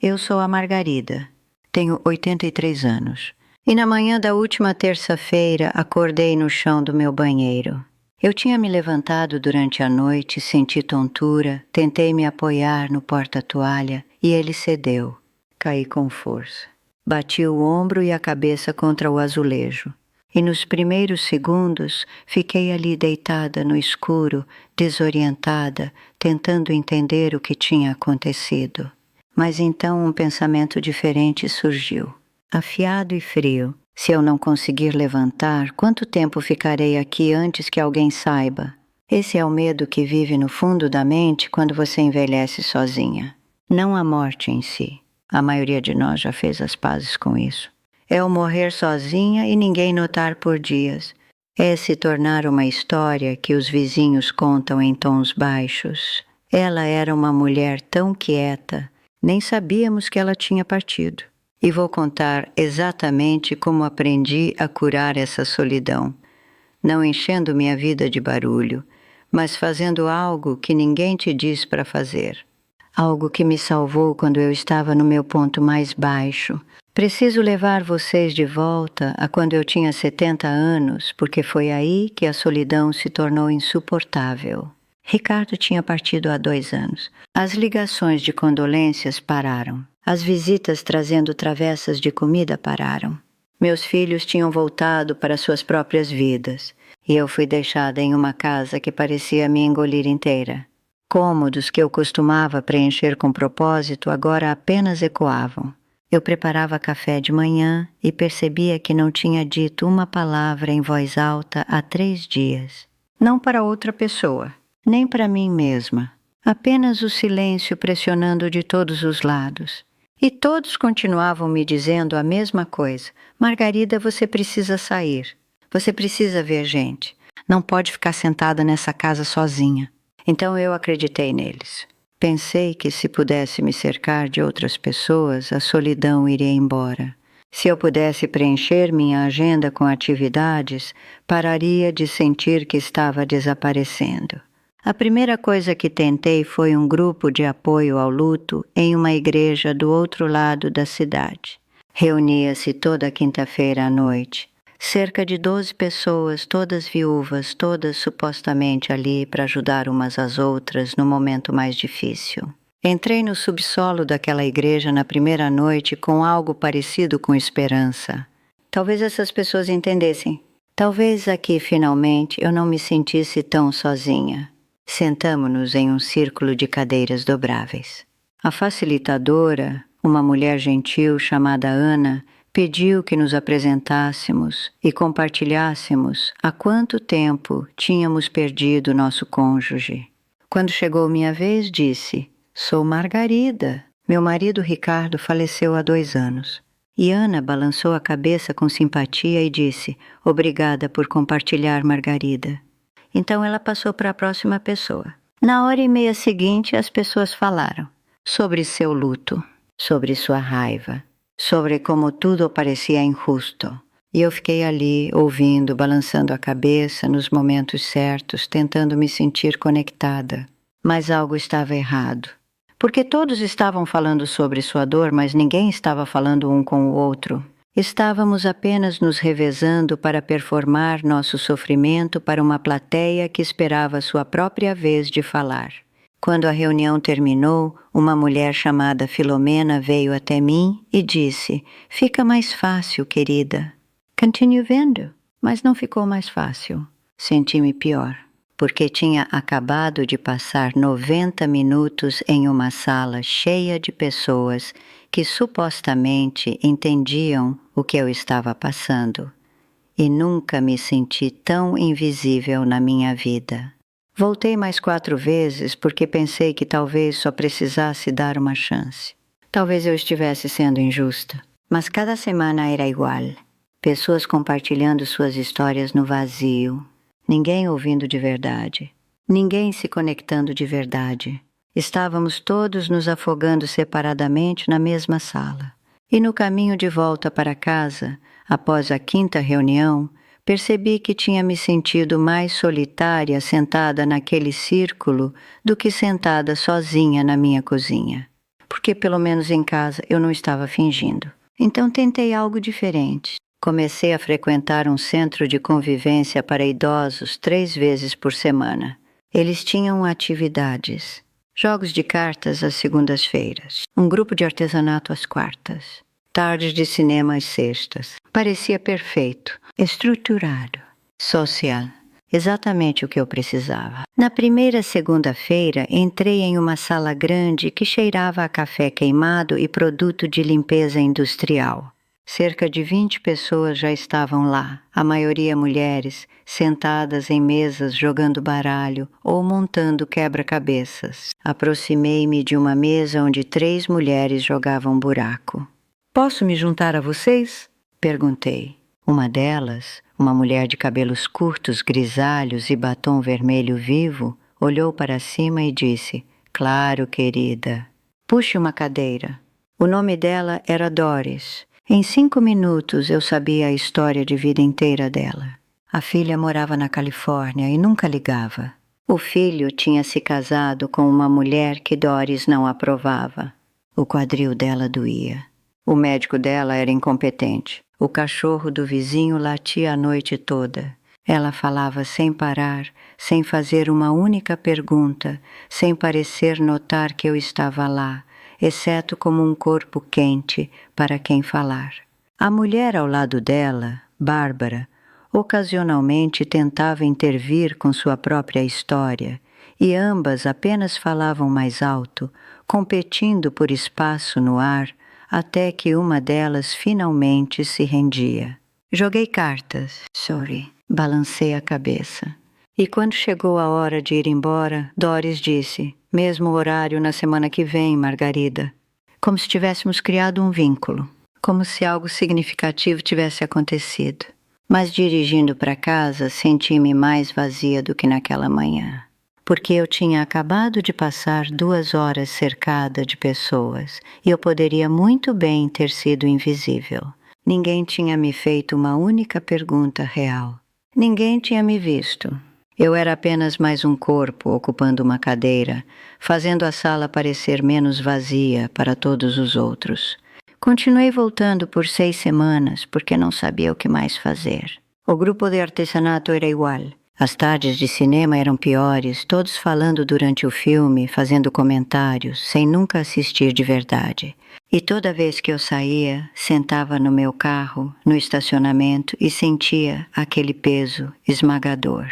Eu sou a Margarida. Tenho 83 anos. E na manhã da última terça-feira acordei no chão do meu banheiro. Eu tinha me levantado durante a noite, senti tontura, tentei me apoiar no porta-toalha e ele cedeu. Caí com força. Bati o ombro e a cabeça contra o azulejo. E nos primeiros segundos fiquei ali deitada no escuro, desorientada, tentando entender o que tinha acontecido. Mas então um pensamento diferente surgiu. Afiado e frio. Se eu não conseguir levantar, quanto tempo ficarei aqui antes que alguém saiba? Esse é o medo que vive no fundo da mente quando você envelhece sozinha. Não a morte em si. A maioria de nós já fez as pazes com isso. É o morrer sozinha e ninguém notar por dias. É se tornar uma história que os vizinhos contam em tons baixos. Ela era uma mulher tão quieta, nem sabíamos que ela tinha partido. E vou contar exatamente como aprendi a curar essa solidão. Não enchendo minha vida de barulho, mas fazendo algo que ninguém te diz para fazer. Algo que me salvou quando eu estava no meu ponto mais baixo. Preciso levar vocês de volta a quando eu tinha 70 anos, porque foi aí que a solidão se tornou insuportável. Ricardo tinha partido há 2 anos. As ligações de condolências pararam. As visitas trazendo travessas de comida pararam. Meus filhos tinham voltado para suas próprias vidas, e eu fui deixada em uma casa que parecia me engolir inteira. Cômodos que eu costumava preencher com propósito agora apenas ecoavam. Eu preparava café de manhã e percebia que não tinha dito uma palavra em voz alta há 3 dias. Não para outra pessoa, nem para mim mesma. Apenas o silêncio pressionando de todos os lados. E todos continuavam me dizendo a mesma coisa. Margarida, você precisa sair. Você precisa ver gente. Não pode ficar sentada nessa casa sozinha. Então eu acreditei neles. Pensei que se pudesse me cercar de outras pessoas, a solidão iria embora. Se eu pudesse preencher minha agenda com atividades, pararia de sentir que estava desaparecendo. A primeira coisa que tentei foi um grupo de apoio ao luto em uma igreja do outro lado da cidade. Reunia-se toda quinta-feira à noite. Cerca de 12 pessoas, todas viúvas, todas supostamente ali para ajudar umas às outras no momento mais difícil. Entrei no subsolo daquela igreja na primeira noite com algo parecido com esperança. Talvez essas pessoas entendessem. Talvez aqui, finalmente, eu não me sentisse tão sozinha. Sentamo-nos em um círculo de cadeiras dobráveis. A facilitadora, uma mulher gentil chamada Ana, pediu que nos apresentássemos e compartilhássemos há quanto tempo tínhamos perdido nosso cônjuge. Quando chegou minha vez, disse: "Sou Margarida. Meu marido Ricardo faleceu há 2 anos." E Ana balançou a cabeça com simpatia e disse: "Obrigada por compartilhar, Margarida." Então ela passou para a próxima pessoa. Na hora e meia seguinte, as pessoas falaram sobre seu luto, sobre sua raiva, sobre como tudo parecia injusto. E eu fiquei ali, ouvindo, balançando a cabeça nos momentos certos, tentando me sentir conectada. Mas algo estava errado. Porque todos estavam falando sobre sua dor, mas ninguém estava falando um com o outro. Estávamos apenas nos revezando para performar nosso sofrimento para uma plateia que esperava sua própria vez de falar. Quando a reunião terminou, uma mulher chamada Filomena veio até mim e disse: "Fica mais fácil, querida." Continue vendo, mas não ficou mais fácil. Senti-me pior, porque tinha acabado de passar 90 minutos em uma sala cheia de pessoas que supostamente entendiam o que eu estava passando. E nunca me senti tão invisível na minha vida. Voltei mais 4 vezes porque pensei que talvez só precisasse dar uma chance. Talvez eu estivesse sendo injusta, mas cada semana era igual. Pessoas compartilhando suas histórias no vazio. Ninguém ouvindo de verdade. Ninguém se conectando de verdade. Estávamos todos nos afogando separadamente na mesma sala. E no caminho de volta para casa, após a 5ª reunião, percebi que tinha me sentido mais solitária sentada naquele círculo do que sentada sozinha na minha cozinha. porque pelo menos em casa eu não estava fingindo. Então tentei algo diferente. Comecei a frequentar um centro de convivência para idosos 3 vezes por semana. Eles tinham atividades. Jogos de cartas às segundas-feiras. Um grupo de artesanato às quartas. Tardes de cinema às sextas. Parecia perfeito, estruturado, social. Exatamente o que eu precisava. Na primeira segunda-feira, entrei em uma sala grande que cheirava a café queimado e produto de limpeza industrial. Cerca de 20 pessoas já estavam lá, a maioria mulheres, sentadas em mesas jogando baralho ou montando quebra-cabeças. Aproximei-me de uma mesa onde 3 mulheres jogavam buraco. "Posso me juntar a vocês?" perguntei. Uma delas, uma mulher de cabelos curtos, grisalhos e batom vermelho vivo, olhou para cima e disse: "Claro, querida. Puxe uma cadeira." O nome dela era Doris. Em 5 minutos eu sabia a história de vida inteira dela. A filha morava na Califórnia e nunca ligava. O filho tinha se casado com uma mulher que Doris não aprovava. O quadril dela doía. O médico dela era incompetente. O cachorro do vizinho latia a noite toda. Ela falava sem parar, sem fazer uma única pergunta, sem parecer notar que eu estava lá, exceto como um corpo quente para quem falar. A mulher ao lado dela, Bárbara, ocasionalmente tentava intervir com sua própria história, e ambas apenas falavam mais alto, competindo por espaço no ar, até que uma delas finalmente se rendia. Joguei cartas. Balancei a cabeça. E quando chegou a hora de ir embora, Doris disse: "Mesmo horário na semana que vem, Margarida." Como se tivéssemos criado um vínculo. Como se algo significativo tivesse acontecido. Mas dirigindo para casa, senti-me mais vazia do que naquela manhã. Porque eu tinha acabado de passar 2 horas cercada de pessoas e eu poderia muito bem ter sido invisível. Ninguém tinha me feito uma única pergunta real. Ninguém tinha me visto. Eu era apenas mais um corpo ocupando uma cadeira, fazendo a sala parecer menos vazia para todos os outros. Continuei voltando por 6 semanas porque não sabia o que mais fazer. O grupo de artesanato era igual. As tardes de cinema eram piores, todos falando durante o filme, fazendo comentários, sem nunca assistir de verdade. E toda vez que eu saía, sentava no meu carro, no estacionamento, e sentia aquele peso esmagador.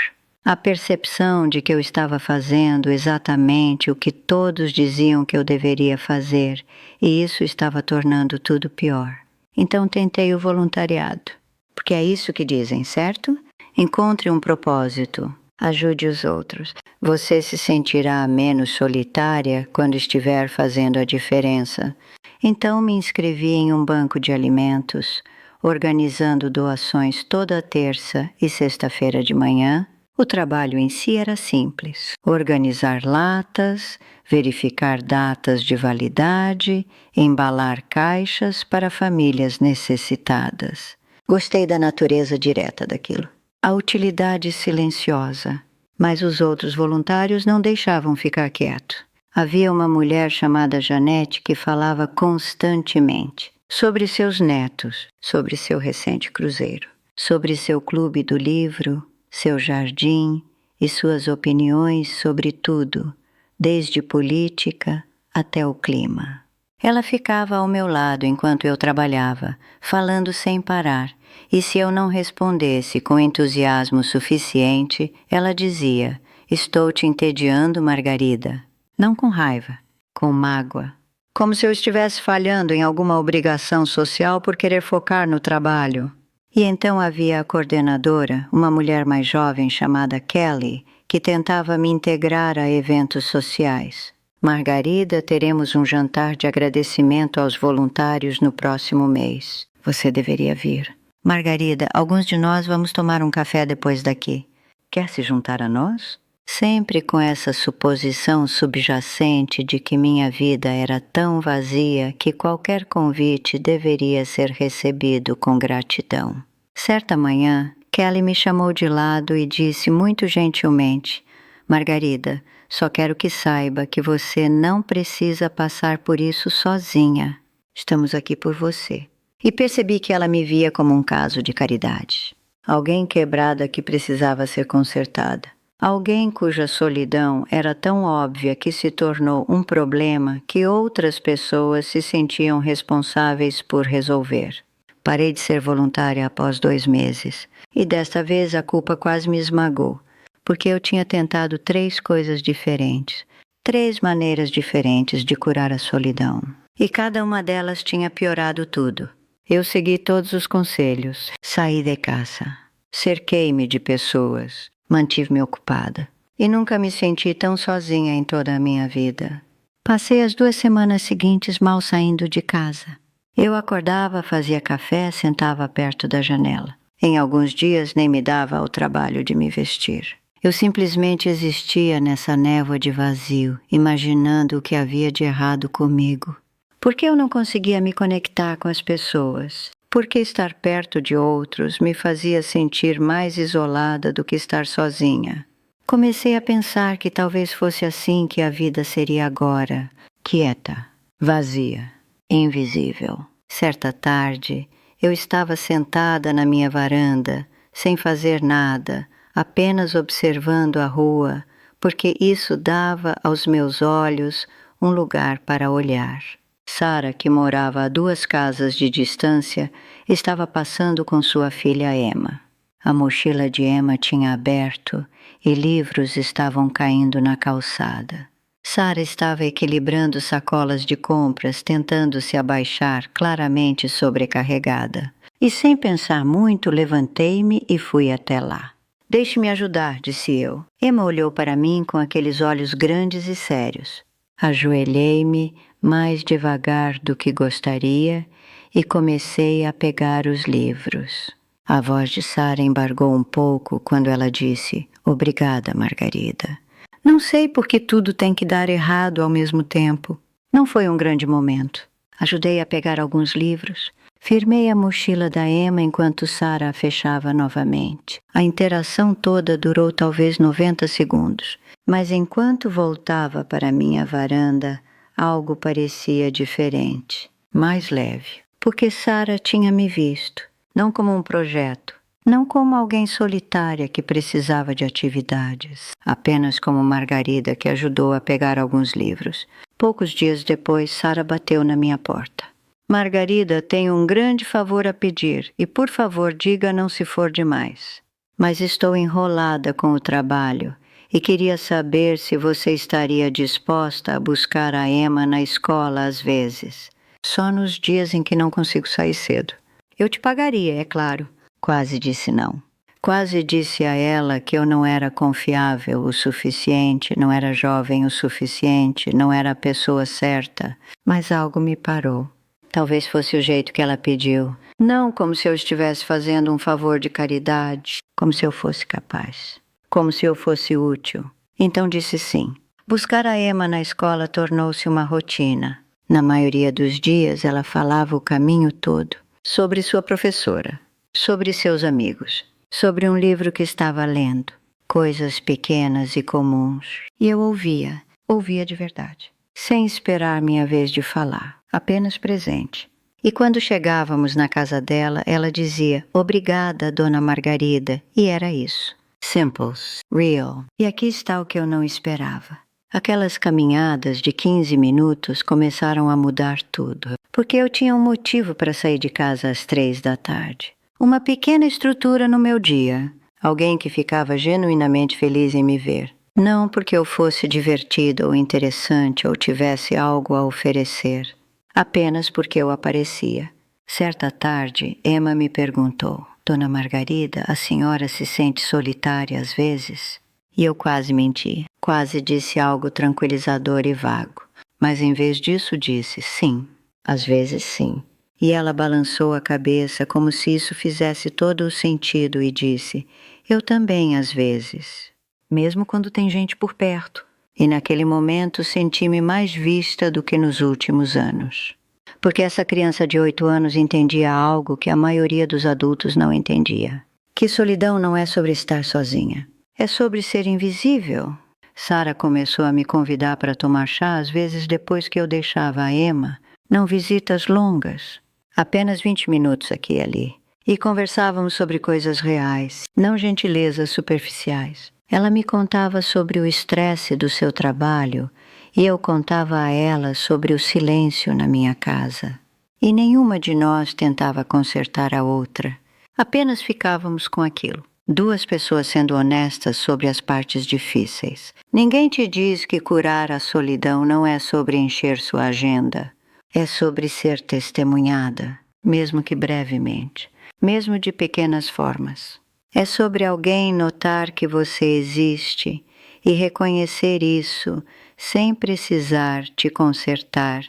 A percepção de que eu estava fazendo exatamente o que todos diziam que eu deveria fazer, e isso estava tornando tudo pior. Então tentei o voluntariado. Porque é isso que dizem, certo? Encontre um propósito, ajude os outros. Você se sentirá menos solitária quando estiver fazendo a diferença. Então me inscrevi em um banco de alimentos, organizando doações toda terça e sexta-feira de manhã. O trabalho em si era simples: organizar latas, verificar datas de validade, embalar caixas para famílias necessitadas. Gostei da natureza direta daquilo. A utilidade silenciosa, mas os outros voluntários não deixavam ficar quieto. Havia uma mulher chamada Janete que falava constantemente sobre seus netos, sobre seu recente cruzeiro, sobre seu clube do livro, seu jardim e suas opiniões sobre tudo, desde política até o clima. Ela ficava ao meu lado enquanto eu trabalhava, falando sem parar, e se eu não respondesse com entusiasmo suficiente, ela dizia: "Estou te entediando, Margarida." Não com raiva, com mágoa. Como se eu estivesse falhando em alguma obrigação social por querer focar no trabalho. E então havia a coordenadora, uma mulher mais jovem chamada Kelly, que tentava me integrar a eventos sociais. "Margarida, teremos um jantar de agradecimento aos voluntários no próximo mês. Você deveria vir." "Margarida, alguns de nós vamos tomar um café depois daqui. Quer se juntar a nós?" Sempre com essa suposição subjacente de que minha vida era tão vazia que qualquer convite deveria ser recebido com gratidão. Certa manhã, Kelly me chamou de lado e disse muito gentilmente: "Margarida, Só quero que saiba que você não precisa passar por isso sozinha. Estamos aqui por você. E percebi que ela me via como um caso de caridade. Alguém quebrada que precisava ser consertada. Alguém cuja solidão era tão óbvia que se tornou um problema que outras pessoas se sentiam responsáveis por resolver. Parei de ser voluntária após 2 meses, e desta vez a culpa quase me esmagou, porque eu tinha tentado 3 coisas diferentes, 3 maneiras diferentes de curar a solidão. E cada uma delas tinha piorado tudo. Eu segui todos os conselhos, saí de casa, cerquei-me de pessoas, mantive-me ocupada. E nunca me senti tão sozinha em toda a minha vida. Passei as 2 semanas seguintes mal saindo de casa. Eu acordava, fazia café, sentava perto da janela. Em alguns dias nem me dava ao trabalho de me vestir. Eu simplesmente existia nessa névoa de vazio, imaginando o que havia de errado comigo. Por que eu não conseguia me conectar com as pessoas? Por que estar perto de outros me fazia sentir mais isolada do que estar sozinha? Comecei a pensar que talvez fosse assim que a vida seria agora, quieta, vazia, invisível. Certa tarde, eu estava sentada na minha varanda, sem fazer nada, apenas observando a rua, porque isso dava aos meus olhos um lugar para olhar. Sara, que morava a 2 casas de distância, estava passando com sua filha Emma. A mochila de Emma tinha aberto e livros estavam caindo na calçada. Sara estava equilibrando sacolas de compras, tentando se abaixar, claramente sobrecarregada. E sem pensar muito, levantei-me e fui até lá. Deixe-me ajudar, disse eu. Emma olhou para mim com aqueles olhos grandes e sérios. Ajoelhei-me mais devagar do que gostaria e comecei a pegar os livros. A voz de Sara embargou um pouco quando ela disse: "Obrigada, Margarida. Não sei por que tudo tem que dar errado ao mesmo tempo. Não foi um grande momento. Ajudei a pegar alguns livros. Firmei a mochila da Emma enquanto Sara a fechava novamente. A interação toda durou talvez 90 segundos. Mas enquanto voltava para a minha varanda, algo parecia diferente, mais leve. Porque Sara tinha me visto, não como um projeto, não como alguém solitária que precisava de atividades, apenas como Margarida que ajudou a pegar alguns livros. Poucos dias depois, Sara bateu na minha porta. "Margarida, tenho um grande favor a pedir e, por favor, diga não se for demais. Mas estou enrolada com o trabalho e queria saber se você estaria disposta a buscar a Emma na escola às vezes. Só nos dias em que não consigo sair cedo. Eu te pagaria, é claro." Quase disse não. Quase disse a ela que eu não era confiável o suficiente, não era jovem o suficiente, não era a pessoa certa. Mas algo me parou. Talvez fosse o jeito que ela pediu. Não como se eu estivesse fazendo um favor de caridade, como se eu fosse capaz. Como se eu fosse útil. Então disse sim. Buscar a Emma na escola tornou-se uma rotina. Na maioria dos dias ela falava o caminho todo. Sobre sua professora. Sobre seus amigos. Sobre um livro que estava lendo. Coisas pequenas e comuns. E eu ouvia de verdade. Sem esperar minha vez de falar. Apenas presente. E quando chegávamos na casa dela, ela dizia: "Obrigada, Dona Margarida." E era isso. Simples, real. E aqui está o que eu não esperava. Aquelas caminhadas de 15 minutos começaram a mudar tudo. Porque eu tinha um motivo para sair de casa às 3 da tarde. Uma pequena estrutura no meu dia. Alguém que ficava genuinamente feliz em me ver. Não porque eu fosse divertida ou interessante ou tivesse algo a oferecer. Apenas porque eu aparecia. Certa tarde, Emma me perguntou: "Dona Margarida, a senhora se sente solitária às vezes?" E eu quase menti. Quase disse algo tranquilizador e vago. Mas em vez disso disse: "Sim, às vezes sim." E ela balançou a cabeça como se isso fizesse todo o sentido e disse: "Eu também às vezes. Mesmo quando tem gente por perto." E naquele momento senti-me mais vista do que nos últimos anos. Porque essa criança de 8 anos entendia algo que a maioria dos adultos não entendia. Que solidão não é sobre estar sozinha. É sobre ser invisível. Sara começou a me convidar para tomar chá às vezes depois que eu deixava a Emma, não visitas longas, apenas 20 minutos aqui e ali. E conversávamos sobre coisas reais, não gentilezas superficiais. Ela me contava sobre o estresse do seu trabalho e eu contava a ela sobre o silêncio na minha casa. E nenhuma de nós tentava consertar a outra. Apenas ficávamos com aquilo. Duas pessoas sendo honestas sobre as partes difíceis. Ninguém te diz que curar a solidão não é sobre encher sua agenda. É sobre ser testemunhada, mesmo que brevemente, mesmo de pequenas formas. É sobre alguém notar que você existe e reconhecer isso sem precisar te consertar,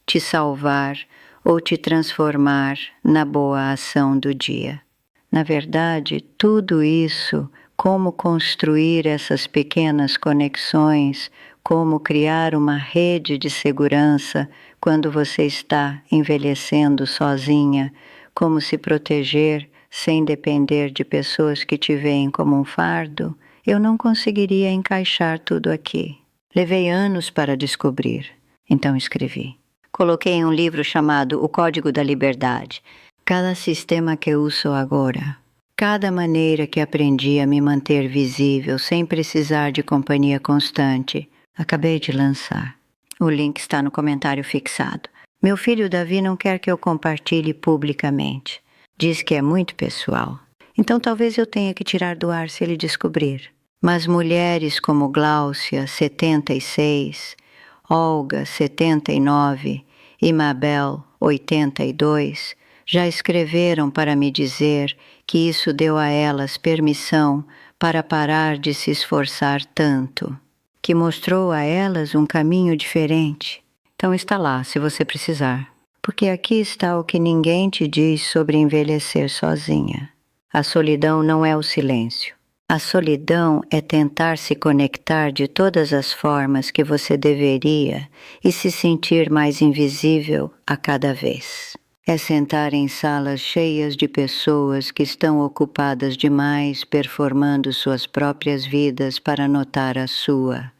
te salvar ou te transformar na boa ação do dia. Na verdade, tudo isso, como construir essas pequenas conexões, como criar uma rede de segurança quando você está envelhecendo sozinha, como se proteger sem depender de pessoas que te veem como um fardo, eu não conseguiria encaixar tudo aqui. Levei anos para descobrir, então escrevi. Coloquei um livro chamado O Código da Liberdade. Cada sistema que uso agora, cada maneira que aprendi a me manter visível sem precisar de companhia constante, acabei de lançar. O link está no comentário fixado. Meu filho Davi não quer que eu compartilhe publicamente. Diz que é muito pessoal. Então talvez eu tenha que tirar do ar se ele descobrir. Mas mulheres como Gláucia, 76, Olga, 79 e Mabel, 82, já escreveram para me dizer que isso deu a elas permissão para parar de se esforçar tanto, que mostrou a elas um caminho diferente. Então está lá, se você precisar. Porque aqui está o que ninguém te diz sobre envelhecer sozinha. A solidão não é o silêncio. A solidão é tentar se conectar de todas as formas que você deveria e se sentir mais invisível a cada vez. É sentar em salas cheias de pessoas que estão ocupadas demais performando suas próprias vidas para notar a sua.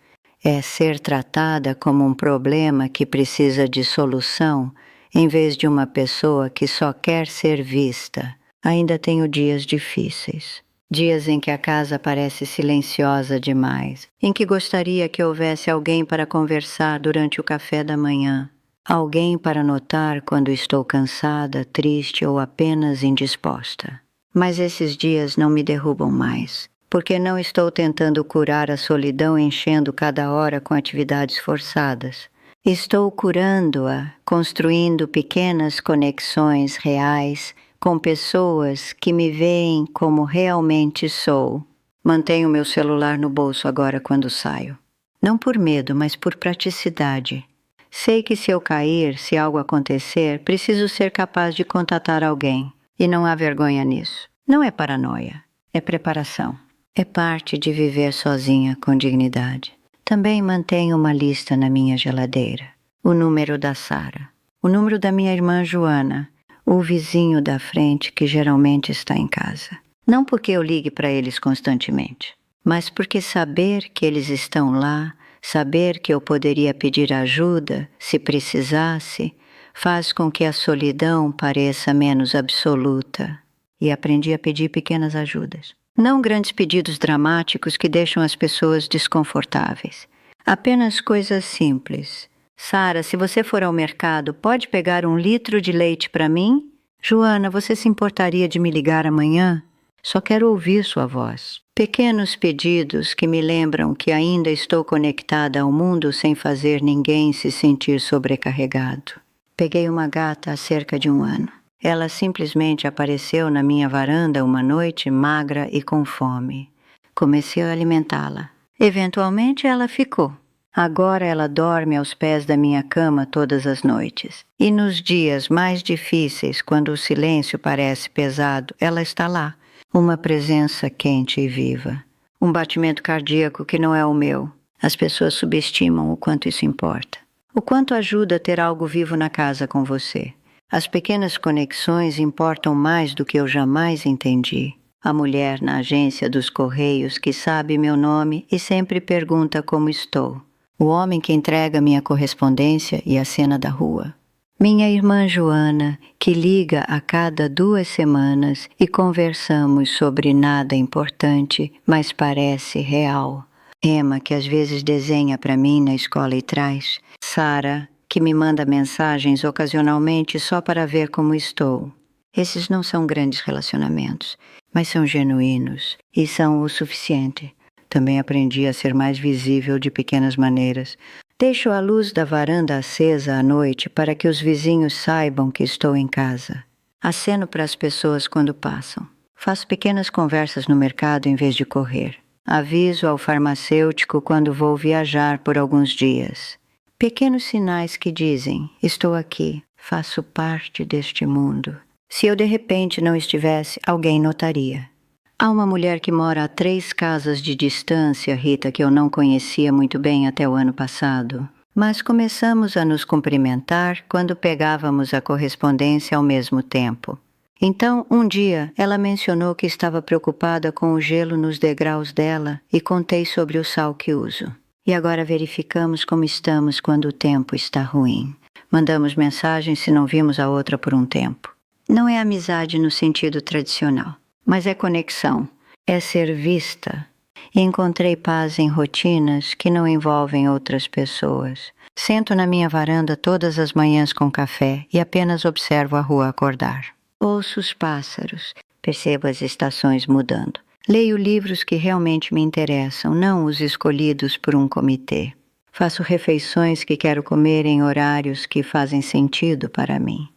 É ser tratada como um problema que precisa de solução, em vez de uma pessoa que só quer ser vista. Ainda tenho dias difíceis. Dias em que a casa parece silenciosa demais, em que gostaria que houvesse alguém para conversar durante o café da manhã. Alguém para notar quando estou cansada, triste ou apenas indisposta. Mas esses dias não me derrubam mais, porque não estou tentando curar a solidão enchendo cada hora com atividades forçadas. Estou curando-a, construindo pequenas conexões reais com pessoas que me veem como realmente sou. Mantenho meu celular no bolso agora quando saio. Não por medo, mas por praticidade. Sei que se eu cair, se algo acontecer, preciso ser capaz de contatar alguém. E não há vergonha nisso. Não é paranoia, é preparação. É parte de viver sozinha com dignidade. Também mantenho uma lista na minha geladeira. O número da Sara. O número da minha irmã Joana. O vizinho da frente que geralmente está em casa. Não porque eu ligue para eles constantemente, mas porque saber que eles estão lá, saber que eu poderia pedir ajuda, se precisasse, faz com que a solidão pareça menos absoluta. E aprendi a pedir pequenas ajudas. Não grandes pedidos dramáticos que deixam as pessoas desconfortáveis. Apenas coisas simples. Sara, se você for ao mercado, pode pegar 1 litro de leite para mim? Joana, você se importaria de me ligar amanhã? Só quero ouvir sua voz. Pequenos pedidos que me lembram que ainda estou conectada ao mundo sem fazer ninguém se sentir sobrecarregado. Peguei uma gata há cerca de 1 ano. Ela simplesmente apareceu na minha varanda uma noite magra e com fome. Comecei a alimentá-la. Eventualmente ela ficou. Agora ela dorme aos pés da minha cama todas as noites. E nos dias mais difíceis, quando o silêncio parece pesado, ela está lá. Uma presença quente e viva. Um batimento cardíaco que não é o meu. As pessoas subestimam o quanto isso importa. O quanto ajuda ter algo vivo na casa com você. As pequenas conexões importam mais do que eu jamais entendi. A mulher na agência dos Correios que sabe meu nome e sempre pergunta como estou. O homem que entrega minha correspondência e a cena da rua. Minha irmã Joana, que liga a cada 2 semanas e conversamos sobre nada importante, mas parece real. Emma, que às vezes desenha para mim na escola e traz. Sara, que me manda mensagens ocasionalmente só para ver como estou. Esses não são grandes relacionamentos, mas são genuínos e são o suficiente. Também aprendi a ser mais visível de pequenas maneiras. Deixo a luz da varanda acesa à noite para que os vizinhos saibam que estou em casa. Aceno para as pessoas quando passam. Faço pequenas conversas no mercado em vez de correr. Aviso ao farmacêutico quando vou viajar por alguns dias. Pequenos sinais que dizem, estou aqui, faço parte deste mundo. Se eu de repente não estivesse, alguém notaria. Há uma mulher que mora a 3 casas de distância, Rita, que eu não conhecia muito bem até o ano passado. Mas começamos a nos cumprimentar quando pegávamos a correspondência ao mesmo tempo. Então, um dia, ela mencionou que estava preocupada com o gelo nos degraus dela e contei sobre o sal que uso. E agora verificamos como estamos quando o tempo está ruim. Mandamos mensagens se não vimos a outra por um tempo. Não é amizade no sentido tradicional. Mas é conexão, é ser vista. E encontrei paz em rotinas que não envolvem outras pessoas. Sento na minha varanda todas as manhãs com café e apenas observo a rua acordar. Ouço os pássaros, percebo as estações mudando. Leio livros que realmente me interessam, não os escolhidos por um comitê. Faço refeições que quero comer em horários que fazem sentido para mim.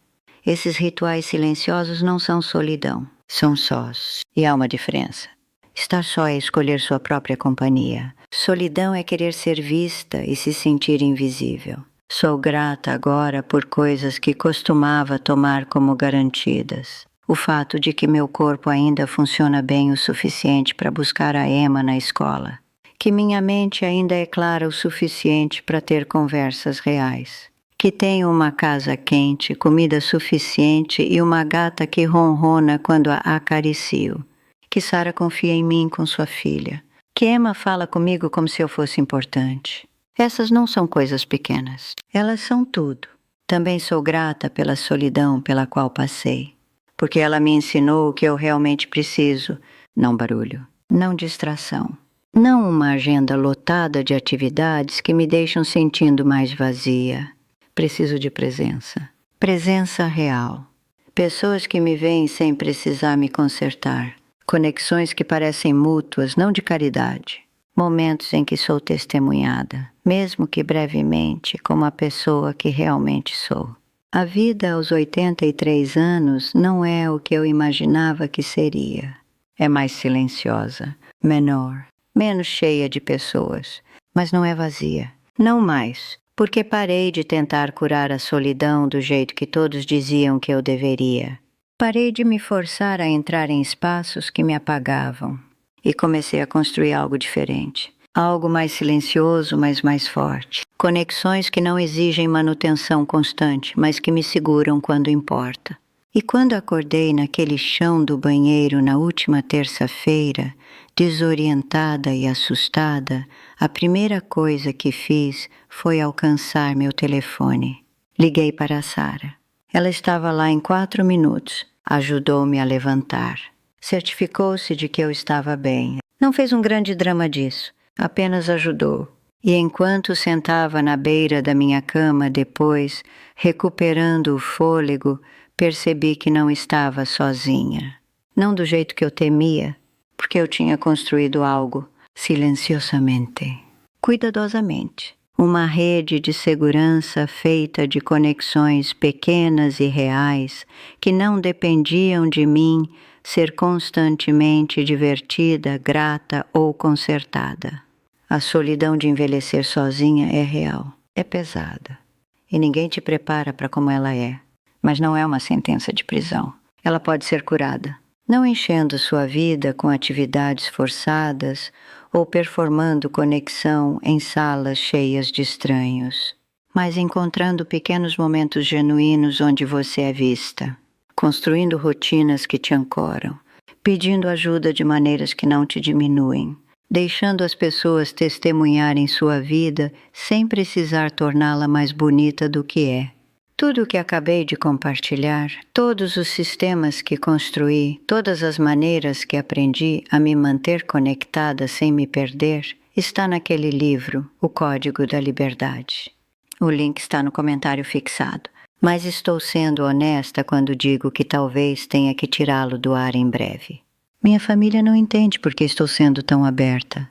Esses rituais silenciosos não são solidão. São sós, e há uma diferença. Estar só é escolher sua própria companhia. Solidão é querer ser vista e se sentir invisível. Sou grata agora por coisas que costumava tomar como garantidas. O fato de que meu corpo ainda funciona bem o suficiente para buscar a Emma na escola. Que minha mente ainda é clara o suficiente para ter conversas reais. Que tenho uma casa quente, comida suficiente e uma gata que ronrona quando a acaricio. Que Sara confia em mim com sua filha. Que Emma fala comigo como se eu fosse importante. Essas não são coisas pequenas. Elas são tudo. Também sou grata pela solidão pela qual passei. Porque ela me ensinou o que eu realmente preciso. Não barulho, não distração. Não uma agenda lotada de atividades que me deixam sentindo mais vazia. Preciso de presença. Presença real. Pessoas que me veem sem precisar me consertar. Conexões que parecem mútuas, não de caridade. Momentos em que sou testemunhada, mesmo que brevemente, como a pessoa que realmente sou. A vida aos 83 anos não é o que eu imaginava que seria. É mais silenciosa, menor, menos cheia de pessoas, mas não é vazia. Não mais. Porque parei de tentar curar a solidão do jeito que todos diziam que eu deveria. Parei de me forçar a entrar em espaços que me apagavam. E comecei a construir algo diferente. Algo mais silencioso, mas mais forte. Conexões que não exigem manutenção constante, mas que me seguram quando importa. E quando acordei naquele chão do banheiro na última terça-feira, desorientada e assustada, a primeira coisa que fiz foi alcançar meu telefone. Liguei para a Sara. Ela estava lá em 4 minutos. Ajudou-me a levantar. Certificou-se de que eu estava bem. Não fez um grande drama disso. Apenas ajudou. E enquanto sentava na beira da minha cama depois, recuperando o fôlego, percebi que não estava sozinha. Não do jeito que eu temia, porque eu tinha construído algo silenciosamente, cuidadosamente. Uma rede de segurança feita de conexões pequenas e reais que não dependiam de mim ser constantemente divertida, grata ou consertada. A solidão de envelhecer sozinha é real, é pesada. E ninguém te prepara para como ela é. Mas não é uma sentença de prisão. Ela pode ser curada. Não enchendo sua vida com atividades forçadas ou performando conexão em salas cheias de estranhos, mas encontrando pequenos momentos genuínos onde você é vista, construindo rotinas que te ancoram, pedindo ajuda de maneiras que não te diminuem, deixando as pessoas testemunharem sua vida sem precisar torná-la mais bonita do que é. Tudo o que acabei de compartilhar, todos os sistemas que construí, todas as maneiras que aprendi a me manter conectada sem me perder, está naquele livro, O Código da Liberdade. O link está no comentário fixado, mas estou sendo honesta quando digo que talvez tenha que tirá-lo do ar em breve. Minha família não entende por que estou sendo tão aberta.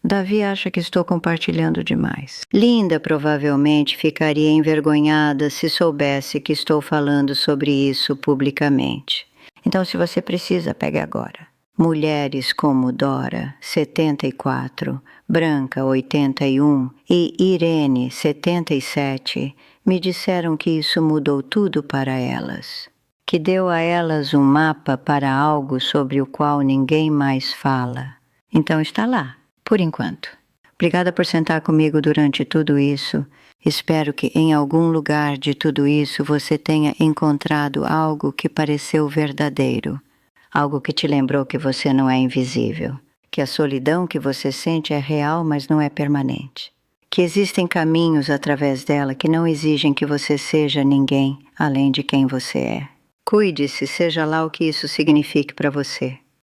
Davi acha que estou compartilhando demais. Linda provavelmente ficaria envergonhada se soubesse que estou falando sobre isso publicamente. Então, se você precisa, pegue agora. Mulheres como Dora, 74, Branca, 81 e Irene, 77, me disseram que isso mudou tudo para elas. Que deu a elas um mapa para algo sobre o qual ninguém mais fala. Então está lá. Por enquanto. Obrigada por sentar comigo durante tudo isso. Espero que em algum lugar de tudo isso você tenha encontrado algo que pareceu verdadeiro. Algo que te lembrou que você não é invisível. Que a solidão que você sente é real, mas não é permanente. Que existem caminhos através dela que não exigem que você seja ninguém além de quem você é. Cuide-se, seja lá o que isso signifique para você.